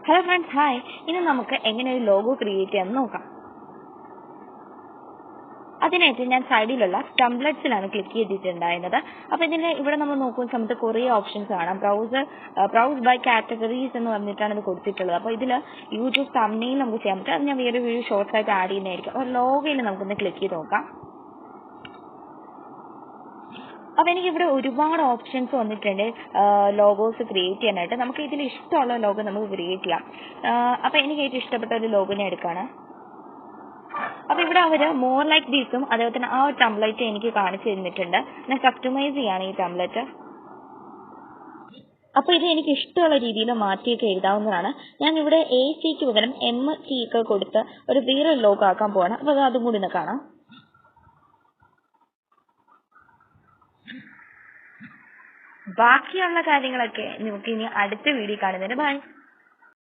Hello friends, hi. ഇനി നമുക്ക് എങ്ങനെ ഒരു ലോഗോ ക്രിയേറ്റ് ചെയ്യാമെന്ന് നോക്കാം. അതിനായിട്ട് ഞാൻ സൈഡിലുള്ള ടെംപ്ലേറ്റ്സിലാണ് ക്ലിക്ക് ചെയ്തിട്ടുണ്ടായിരുന്നത്. അപ്പോൾ ഇവിടെ നമ്മൾ നോക്കുന്ന സമയത്ത് കുറേ ഓപ്ഷൻസ് കാണാം. ബ്രൗസ് ബൈ കാറ്റഗറീസ് എന്ന് പറഞ്ഞിട്ടാണ് ഇത് കൊടുത്തിട്ടുള്ളത്. അപ്പോൾ ഇതിൽ യൂട്യൂബ് തംബ്നെയിൽ നമുക്ക് ചെയ്യാൻ പറ്റും. അത് ഞാൻ വേറെ വീഡിയോ ഷോർട്സ് ആയിട്ട് ആഡ് ചെയ്യുന്നതായിരിക്കും. അപ്പോൾ ലോഗോയിൽ നമുക്കൊന്ന് ക്ലിക്ക് ചെയ്ത് നോക്കാം. അപ്പോൾ എനിക്കിവിടെ ഒരുപാട് ഓപ്ഷൻസ് വന്നിട്ടുണ്ട് ലോഗോസ് ക്രിയേറ്റ് ചെയ്യാനായിട്ട്. നമുക്ക് ഇതിൽ ഇഷ്ടമുള്ള ലോഗോ നമുക്ക് ക്രിയേറ്റ് ചെയ്യാം. അപ്പോൾ എനിക്ക് ഏറ്റവും ഇഷ്ടപ്പെട്ട ഒരു ലോഗോനെ എടുക്കുകയാണ്. അപ്പോൾ ഇവിടെ അവർ മോർ ലൈക്ക് ദീസും അതേപോലെ തന്നെ ആ ഒരു ടെംപ്ലേറ്റ് എനിക്ക് കാണിച്ചു തന്നിട്ടുണ്ട്. ഞാൻ കസ്റ്റമൈസ് ചെയ്യാണ് ഈ ടെംപ്ലേറ്റ്. അപ്പോൾ ഇത് എനിക്ക് ഇഷ്ടമുള്ള രീതിയിൽ മാറ്റിയൊക്കെ എഴുതാവുന്നതാണ്. ഞാൻ ഇവിടെ AC പകരം MT ഒക്കെ കൊടുത്ത് ഒരു വേറെ ലോഗോ ആക്കാൻ പോവാണ്. അപ്പോൾ അതും കൂടി ഒന്ന് കാണാം. ബാക്കിയുള്ള കാര്യങ്ങളൊക്കെ നമുക്ക് ഇനി അടുത്ത വീഡിയോ കാണുന്നതിന് ബൈ.